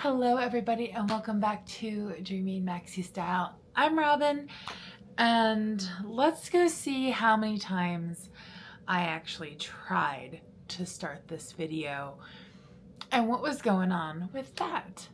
Hello everybody and welcome back to Dreaming Maxi Style. I'm Robin and let's go see how many times I actually tried to start this video and what was going on with that.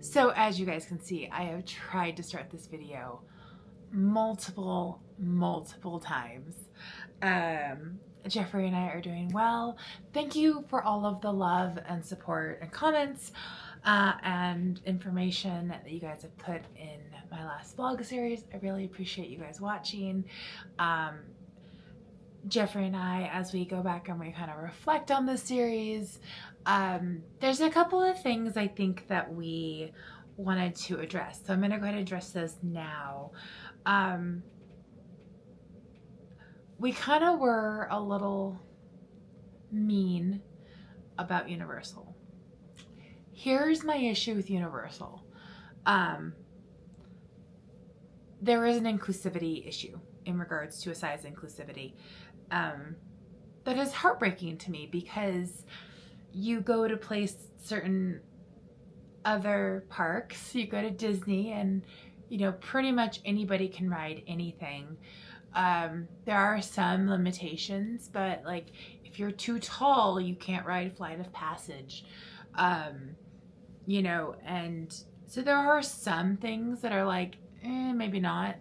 So as you guys can see, I have tried to start this video multiple times. Jeffrey and I are doing well. Thank you for all of the love and support and comments and information that you guys have put in my last vlog series. I really appreciate you guys watching. Jeffrey and I, as we go back and we kind of reflect on the series, there's a couple of things I think that we wanted to address. So I'm going to go ahead and address those now. We kind of were a little mean about Universal. Here's my issue with Universal. There is an inclusivity issue in regards to a size inclusivity. That is heartbreaking to me because you go to place certain other parks, you go to Disney and you know pretty much anybody can ride anything. There are some limitations, but like if you're too tall you can't ride Flight of Passage, you know, and so there are some things that are like maybe not,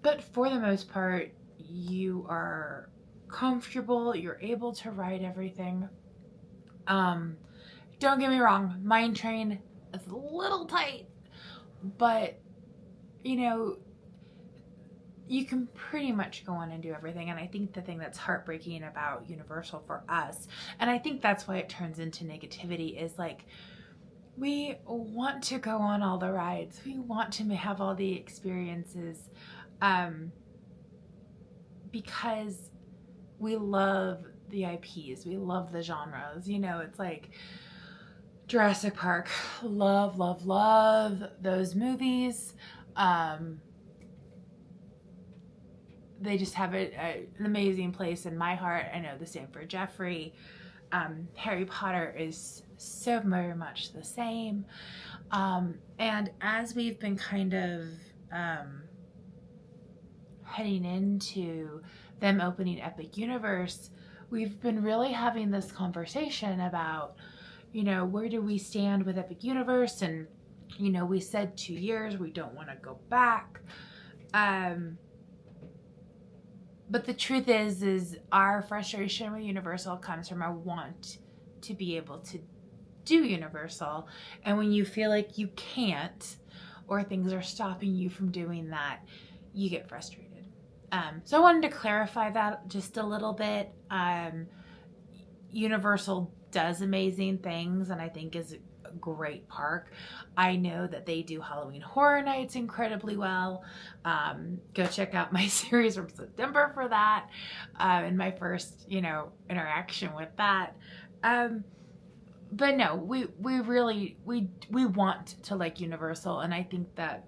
but for the most part you are comfortable, you're able to ride everything. Don't get me wrong, Mine Train is a little tight, but you know, you can pretty much go on and do everything. And I think the thing that's heartbreaking about Universal for us, and I think that's why it turns into negativity, is like we want to go on all the rides, we want to have all the experiences, because we love the IPs, we love the genres. You know, it's like Jurassic Park, love those movies. They just have an amazing place in my heart. I know the same for Jeffrey. Harry Potter is so very much the same. And as we've been kind of heading into them opening Epic Universe, we've been really having this conversation about, you know, where do we stand with Epic Universe? And, you know, we said 2 years, we don't want to go back. But the truth is our frustration with Universal comes from our want to be able to do Universal. And when you feel like you can't, or things are stopping you from doing that, you get frustrated. So I wanted to clarify that just a little bit. Universal does amazing things and I think is a great park. I know that they do Halloween Horror Nights incredibly well. Go check out my series from September for that, and my first, you know, interaction with that. But no, we really want to like Universal, and I think that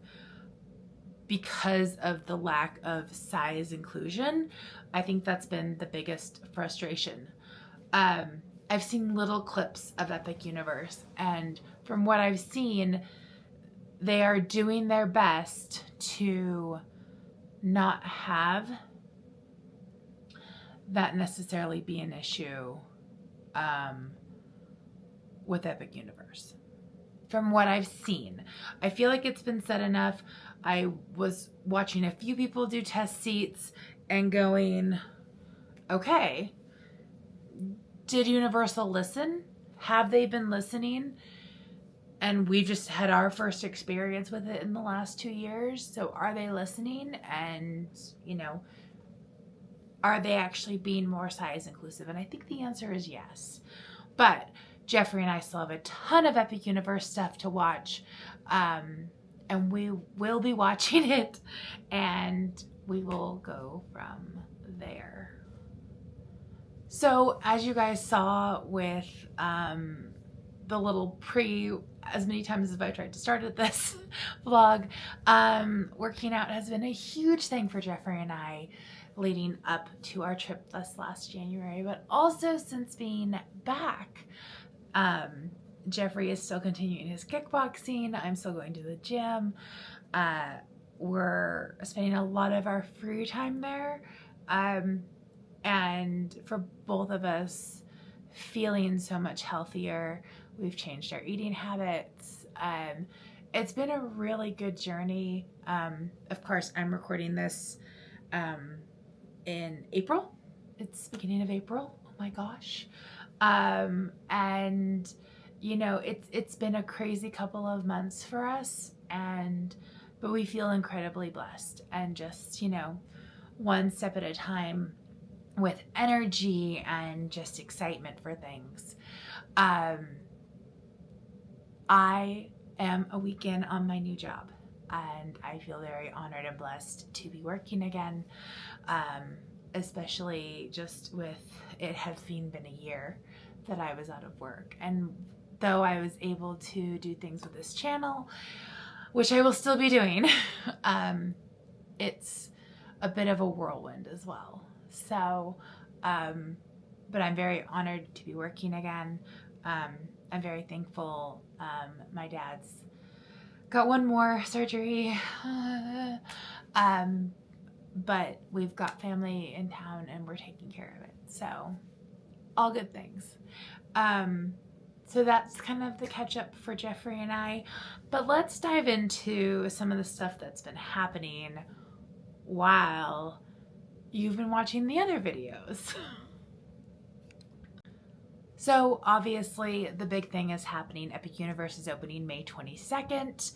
because of the lack of size inclusion, I think that's been the biggest frustration. I've seen little clips of Epic Universe, and from what I've seen, they are doing their best to not have that necessarily be an issue with Epic Universe. from what I've seen. I feel like it's been said enough. I was watching a few people do test seats and going, okay, did Universal listen? Have they been listening? And we just had our first experience with it in the last 2 years. So are they listening? And, you know, are they actually being more size inclusive? And I think the answer is yes. But Jeffrey and I still have a ton of Epic Universe stuff to watch. And we will be watching it. And we will go from there. So as you guys saw with the little as many times as I've tried to start at this vlog, working out has been a huge thing for Jeffrey and I leading up to our trip this last January, but also since being back. Jeffrey is still continuing his kickboxing. I'm still going to the gym. We're spending a lot of our free time there. And for both of us, feeling so much healthier. We've changed our eating habits. It's been a really good journey. Of course, I'm recording this in April. It's beginning of April. Oh my gosh. And you know, it's been a crazy couple of months for us, but we feel incredibly blessed, and just, you know, one step at a time with energy and just excitement for things. I am a week in on my new job, and I feel very honored and blessed to be working again, especially just with it having been a year that I was out of work. And though I was able to do things with this channel, which I will still be doing, it's a bit of a whirlwind as well. So, but I'm very honored to be working again. I'm very thankful. My dad's got one more surgery, but we've got family in town and we're taking care of it. So all good things. So that's kind of the catch up for Jeffrey and I, but let's dive into some of the stuff that's been happening while you've been watching the other videos. So obviously the big thing is happening. Epic Universe is opening May 22nd.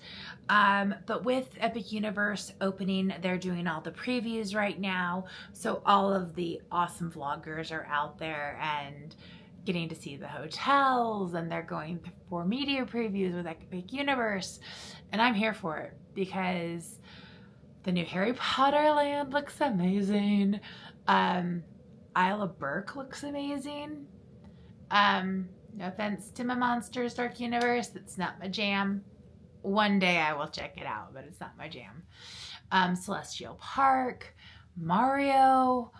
But with Epic Universe opening, they're doing all the previews right now. So all of the awesome vloggers are out there and getting to see the hotels, and they're going for media previews with Epic Universe. And I'm here for it because the new Harry Potter land looks amazing. Isla Burke looks amazing. No offense to my Monsters Dark Universe, it's not my jam. One day I will check it out, but it's not my jam. Celestial Park, Mario.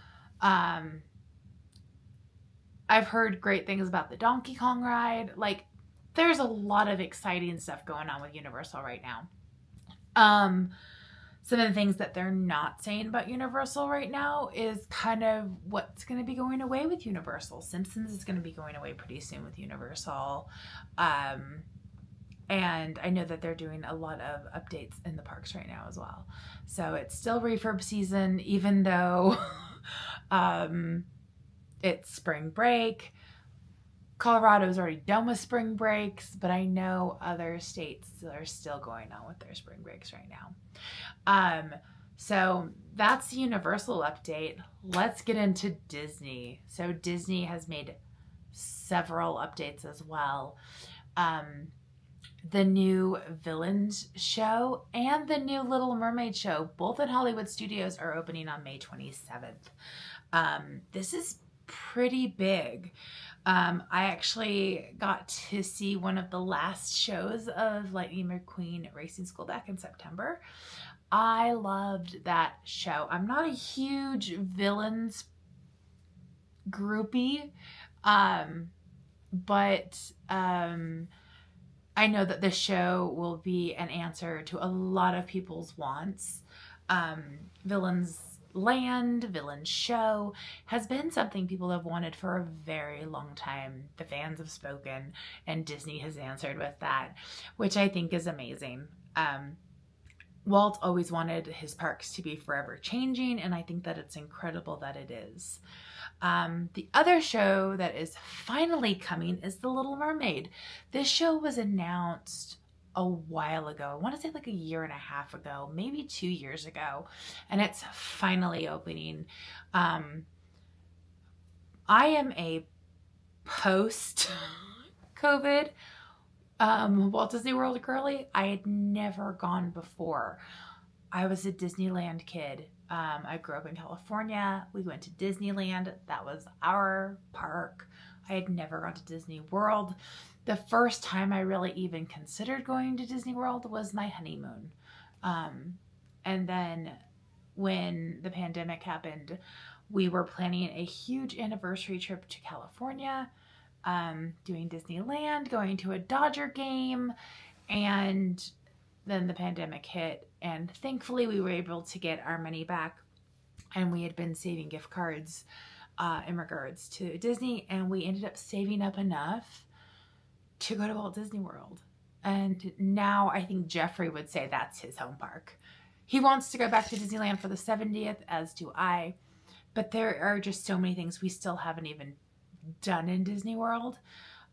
I've heard great things about the Donkey Kong ride. Like, there's a lot of exciting stuff going on with Universal right now. Some of the things that they're not saying about Universal right now is kind of what's going to be going away with Universal. Simpsons is going to be going away pretty soon with Universal. And I know that they're doing a lot of updates in the parks right now as well. So it's still refurb season, even though it's spring break. Colorado's already done with spring breaks, but I know other states are still going on with their spring breaks right now. So that's the Universal update. Let's get into Disney. So Disney has made several updates as well. The new Villains show and the new Little Mermaid show, both in Hollywood Studios, are opening on May 27th. This is pretty big. I actually got to see one of the last shows of Lightning McQueen Racing School back in September. I loved that show. I'm not a huge Villains groupie, but I know that this show will be an answer to a lot of people's wants. Villains Land, Villain Show has been something people have wanted for a very long time. The fans have spoken and Disney has answered with that, which I think is amazing. Walt always wanted his parks to be forever changing, and I think that it's incredible that it is. The other show that is finally coming is The Little Mermaid. This show was announced a while ago. I want to say like a year and a half ago, maybe 2 years ago, and it's finally opening. I am a post-COVID Walt Disney World girly. I had never gone before. I was a Disneyland kid. I grew up in California. We went to Disneyland. That was our park. I had never gone to Disney World. The first time I really even considered going to Disney World was my honeymoon. And then when the pandemic happened, we were planning a huge anniversary trip to California, doing Disneyland, going to a Dodger game, and then the pandemic hit, and thankfully we were able to get our money back, and we had been saving gift cards in regards to Disney, and we ended up saving up enough to go to Walt Disney World. And now I think Jeffrey would say that's his home park. He wants to go back to Disneyland for the 70th, as do I, but there are just so many things we still haven't even done in Disney World.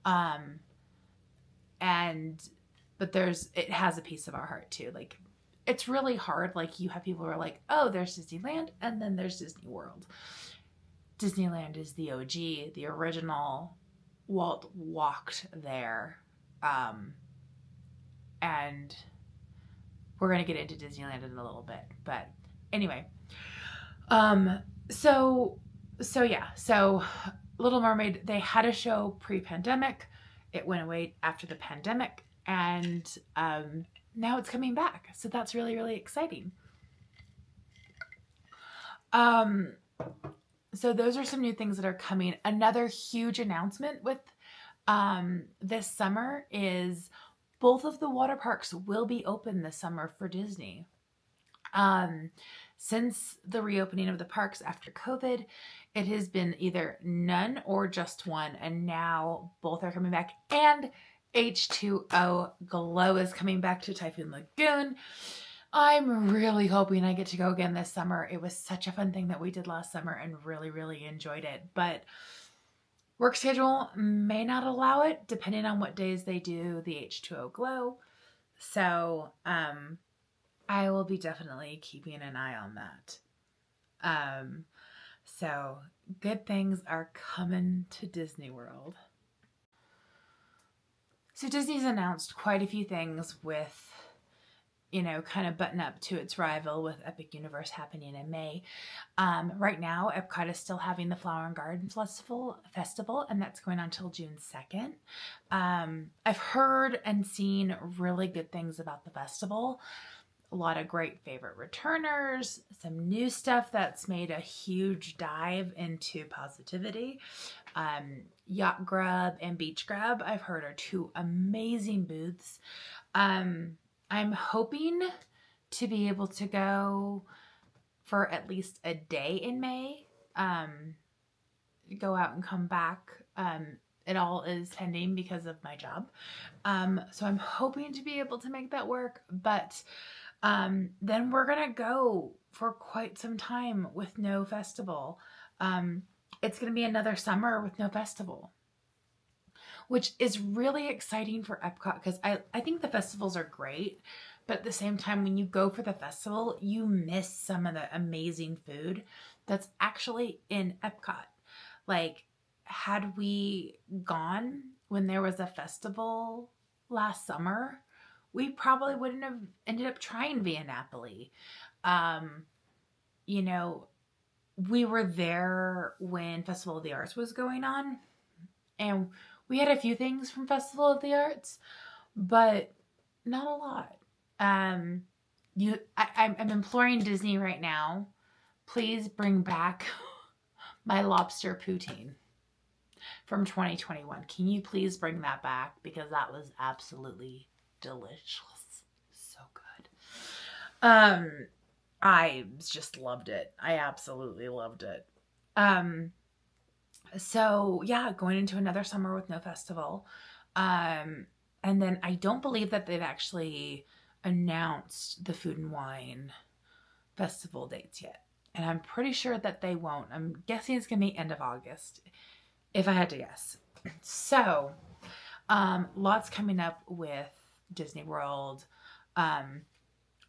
But it has a piece of our heart too. Like, it's really hard. Like, you have people who are like, oh, there's Disneyland and then there's Disney World. Disneyland is the OG, the original. Walt walked there. And we're going to get into Disneyland in a little bit. But anyway, so Little Mermaid, they had a show pre-pandemic. It went away after the pandemic, and now it's coming back. So that's really, really exciting. So those are some new things that are coming. Another huge announcement with this summer is both of the water parks will be open this summer for Disney. Since the reopening of the parks after COVID, it has been either none or just one, and now both are coming back. And H2O Glow is coming back to Typhoon Lagoon. I'm really hoping I get to go again this summer. It was such a fun thing that we did last summer and really, really enjoyed it. But work schedule may not allow it, depending on what days they do the H2O Glow. So, I will be definitely keeping an eye on that. So good things are coming to Disney World. So Disney's announced quite a few things with, kind of button up to its rival with Epic Universe happening in May. Right now, Epcot is still having the Flower and Garden Festival, and that's going on until June 2nd. I've heard and seen really good things about the festival. A lot of great favorite returners, some new stuff that's made a huge dive into positivity. Yacht Grub and Beach Grub, I've heard, are two amazing booths. I'm hoping to be able to go for at least a day in May. Go out and come back. It all is pending because of my job. So I'm hoping to be able to make that work, but then we're going to go for quite some time with no festival. It's going to be another summer with no festival, which is really exciting for Epcot because I think the festivals are great, but at the same time, when you go for the festival, you miss some of the amazing food that's actually in Epcot. Like, had we gone when there was a festival last summer, we probably wouldn't have ended up trying Via Napoli. We were there when Festival of the Arts was going on, and we had a few things from Festival of the Arts, but not a lot. I'm imploring Disney right now, please bring back my lobster poutine from 2021. Can you please bring that back? Because that was absolutely delicious. So good. I just loved it. I absolutely loved it. So yeah, going into another summer with no festival. And then I don't believe that they've actually announced the Food and Wine festival dates yet. And I'm pretty sure that they won't. I'm guessing it's going to be end of August, if I had to guess. So, lots coming up with Disney World.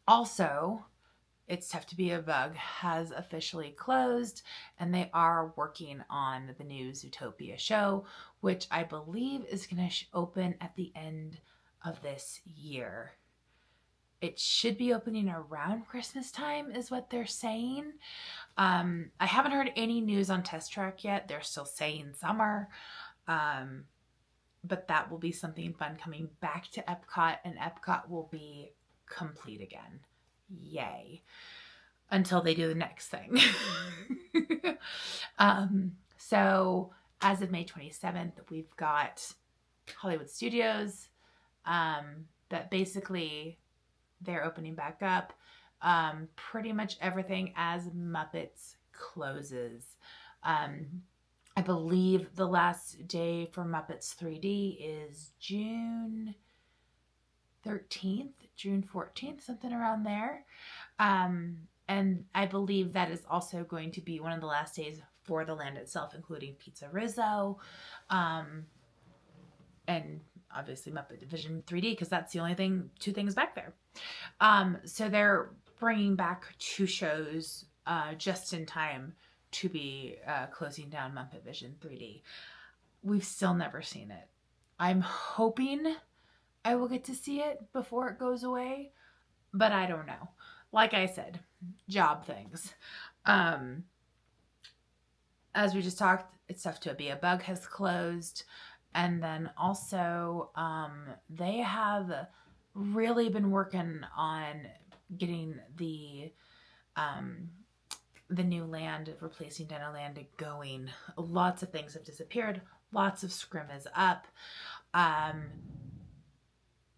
Also, It's Tough to Be a Bug has officially closed, and they are working on the new Zootopia show, which I believe is going to open at the end of this year. It should be opening around Christmas time, is what they're saying. I haven't heard any news on Test Track yet. They're still saying summer. But that will be something fun coming back to Epcot, and Epcot will be complete again. Yay. Until they do the next thing. So as of May 27th, we've got Hollywood Studios, that basically they're opening back up. Pretty much everything as Muppets closes. I believe the last day for Muppets 3D is June 13th, June 14th, something around there. And I believe that is also going to be one of the last days for the land itself, including Pizza Rizzo, and obviously Muppet Division 3D, because that's the only two things back there. So they're bringing back 2 shows just in time to be closing down Muppet Vision 3D. We've still never seen it. I'm hoping I will get to see it before it goes away, but I don't know. Like I said, job things. As we just talked, It's Tough to Be a Bug has closed. And then also, they have really been working on getting the new land, replacing Dinoland, going. Lots of things have disappeared. Lots of scrim is up.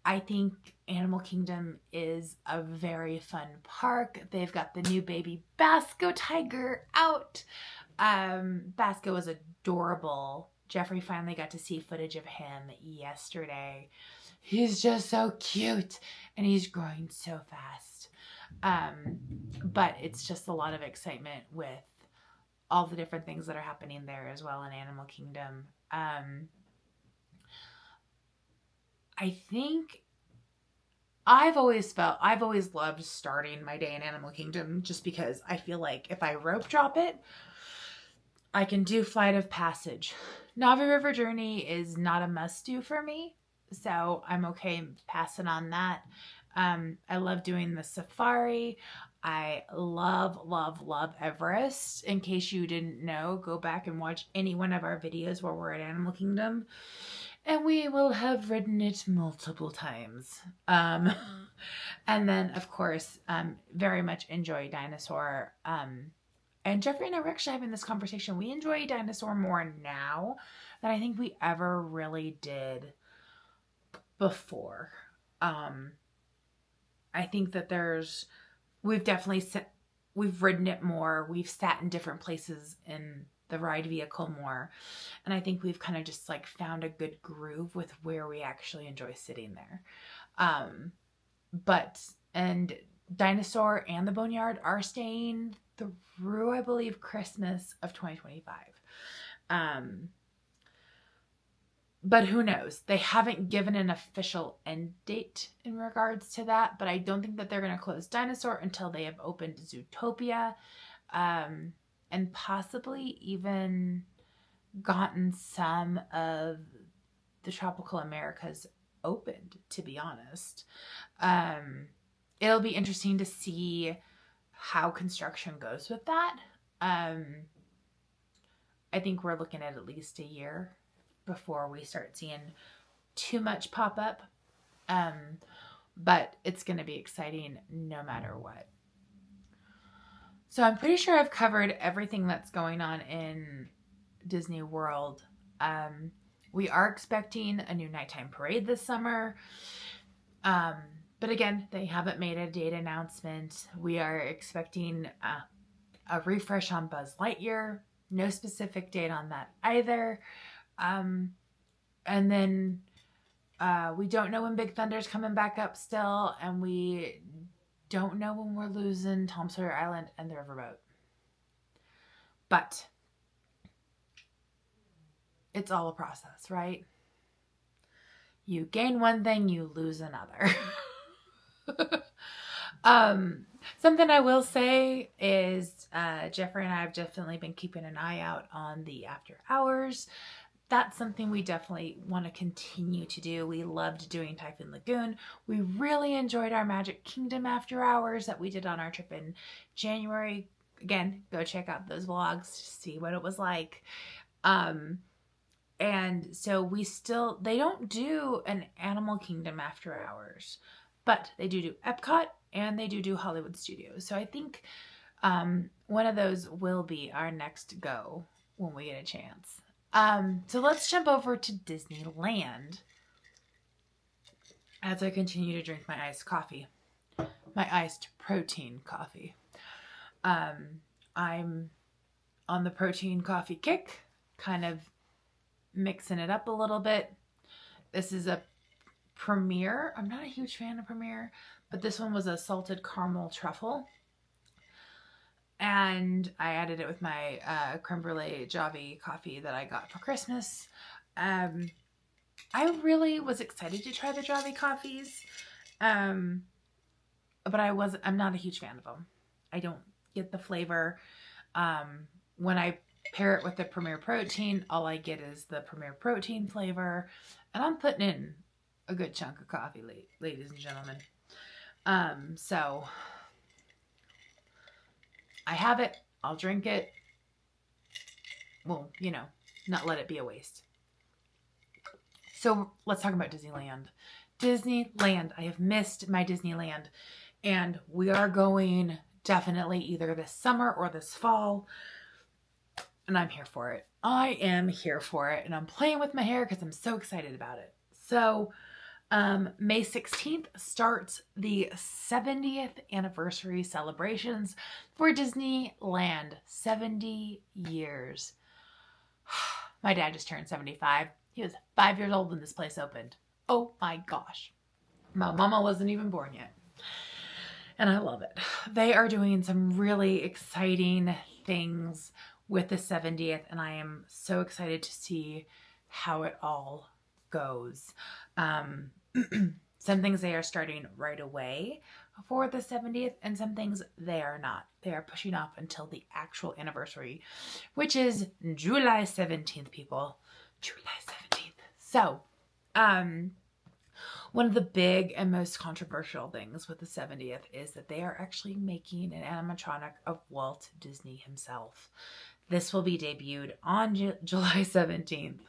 I think Animal Kingdom is a very fun park. They've got the new baby Basco tiger out. Basco was adorable. Jeffrey finally got to see footage of him yesterday. He's just so cute, and he's growing so fast. But it's just a lot of excitement with all the different things that are happening there as well in Animal Kingdom. I think I've always loved starting my day in Animal Kingdom, just because I feel like if I rope drop it, I can do Flight of Passage. Na'vi River Journey is not a must do for me, so I'm okay passing on that. I love doing the safari. I love Everest. In case you didn't know, go back and watch any one of our videos where we're at Animal Kingdom, and we will have ridden it multiple times. And then, of course, very much enjoy Dinosaur. And Jeffrey and I were actually having this conversation. We enjoy Dinosaur more now than I think we ever really did before. I think that we've ridden it more. We've sat in different places in the ride vehicle more. And I think we've kind of just like found a good groove with where we actually enjoy sitting there. And Dinosaur and the Boneyard are staying through, I believe, Christmas of 2025. But who knows? They haven't given an official end date in regards to that, but I don't think that they're going to close Dinosaur until they have opened Zootopia, and possibly even gotten some of the Tropical Americas opened, to be honest. It'll be interesting to see how construction goes with that. I think we're looking at least a year before we start seeing too much pop up. But it's going to be exciting no matter what. So I'm pretty sure I've covered everything that's going on in Disney World. We are expecting a new nighttime parade this summer. But again, they haven't made a date announcement. We are expecting a refresh on Buzz Lightyear. No specific date on that either. And then we don't know when Big Thunder's coming back up still, and we don't know when we're losing Tom Sawyer Island and the Riverboat. But it's all a process, right? You gain one thing, you lose another. Something I will say is Jeffrey and I have definitely been keeping an eye out on the after hours. That's something we definitely want to continue to do. We loved doing Typhoon Lagoon. We really enjoyed our Magic Kingdom after hours that we did on our trip in January. Again, go check out those vlogs to see what it was like. And so they don't do an Animal Kingdom after hours, but they do Epcot and they do Hollywood Studios. So I think one of those will be our next go when we get a chance. So let's jump over to Disneyland as I continue to drink my iced coffee, my iced protein coffee. I'm on the protein coffee kick, kind of mixing it up a little bit. This is a Premier. I'm not a huge fan of Premier, but this one was a salted caramel truffle. And I added it with my creme brulee Javi coffee that I got for Christmas. I really was excited to try the Javi coffees. But I'm not a huge fan of them. I don't get the flavor. When I pair it with the Premier Protein, all I get is the Premier Protein flavor. And I'm putting in a good chunk of coffee, ladies and gentlemen. So I have it. I'll drink it. Well, not let it be a waste. So let's talk about Disneyland. Disneyland. I have missed my Disneyland. And we are going definitely either this summer or this fall. And I'm here for it. I am here for it. And I'm playing with my hair because I'm so excited about it. So May 16th starts the 70th anniversary celebrations for Disneyland. 70 years. My dad just turned 75. He was 5 years old when this place opened. Oh my gosh. My mama wasn't even born yet. And I love it. They are doing some really exciting things with the 70th, and I am so excited to see how it all goes. Some things they are starting right away for the 70th, and some things they are not. They are pushing off until the actual anniversary, which is July 17th, people. July 17th. So, one of the big and most controversial things with the 70th is that they are actually making an animatronic of Walt Disney himself. This will be debuted on July 17th.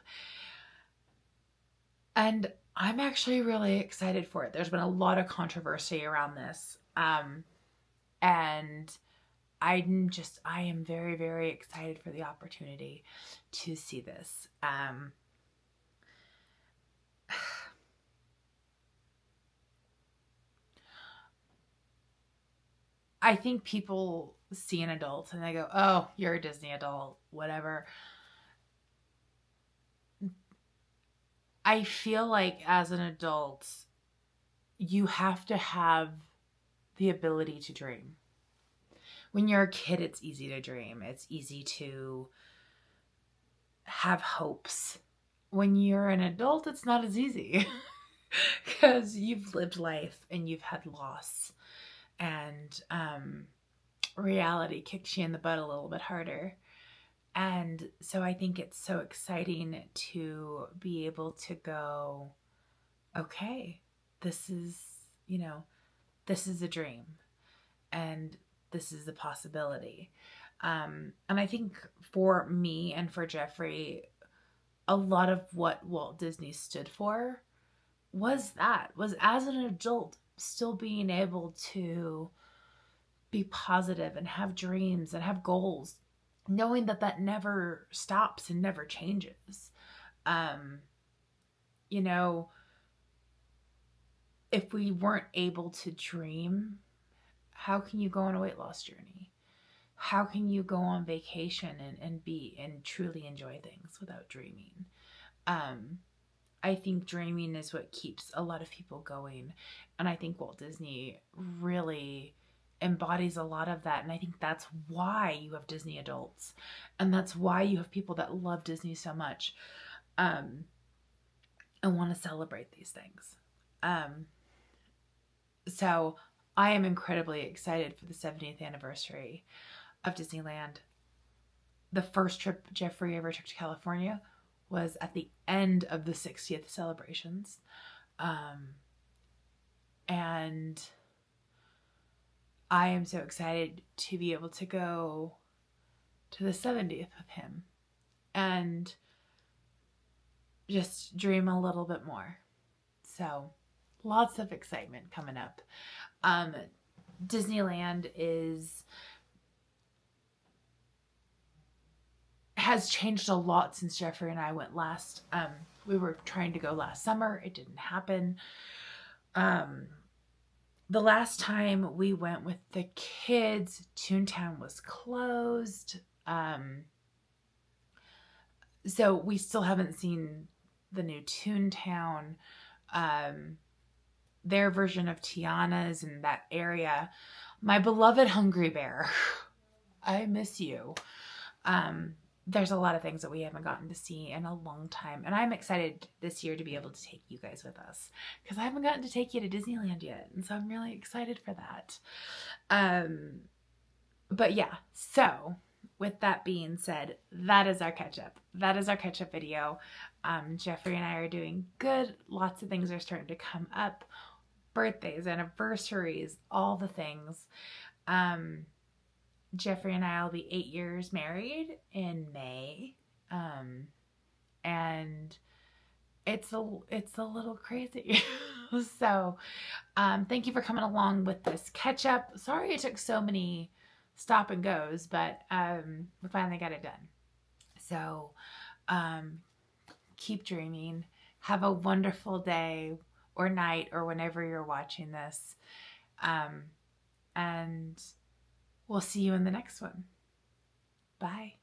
And I'm actually really excited for it. There's been a lot of controversy around this. And I am very, very excited for the opportunity to see this. I think people see an adult and they go, oh, you're a Disney adult, whatever. I feel like as an adult, you have to have the ability to dream. When you're a kid, it's easy to dream. It's easy to have hopes. When you're an adult, it's not as easy because you've lived life and you've had loss. And reality kicks you in the butt a little bit harder. And so I think it's so exciting to be able to go, okay, this is a dream and this is a possibility. And I think for me and for Jeffrey, a lot of what Walt Disney stood for was as an adult still being able to be positive and have dreams and have goals, knowing that never stops and never changes. if we weren't able to dream, how can you go on a weight loss journey? How can you go on vacation and be and truly enjoy things without dreaming? I think dreaming is what keeps a lot of people going. And I think Walt Disney really embodies a lot of that. And I think that's why you have Disney adults. And that's why you have people that love Disney so much, and want to celebrate these things. So I am incredibly excited for the 70th anniversary of Disneyland. The first trip Jeffrey ever took to California was at the end of the 60th celebrations. And I am so excited to be able to go to the 70th with him and just dream a little bit more. So lots of excitement coming up. Disneyland has changed a lot since Jeffrey and I went last. We were trying to go last summer. It didn't happen. The last time we went with the kids, Toontown was closed. So we still haven't seen the new Toontown. Their version of Tiana's in that area. My beloved Hungry Bear, I miss you. There's a lot of things that we haven't gotten to see in a long time. And I'm excited this year to be able to take you guys with us, because I haven't gotten to take you to Disneyland yet. And so I'm really excited for that. But yeah, so with that being said, that is our catch up. That is our catch up video. Jeffrey and I are doing good. Lots of things are starting to come up. Birthdays, anniversaries, all the things. Jeffrey and I will be 8 years married in May. And it's a little crazy. So, thank you for coming along with this catch up. Sorry it took so many stop and goes, but we finally got it done. So, keep dreaming. Have a wonderful day or night or whenever you're watching this. And we'll see you in the next one. Bye.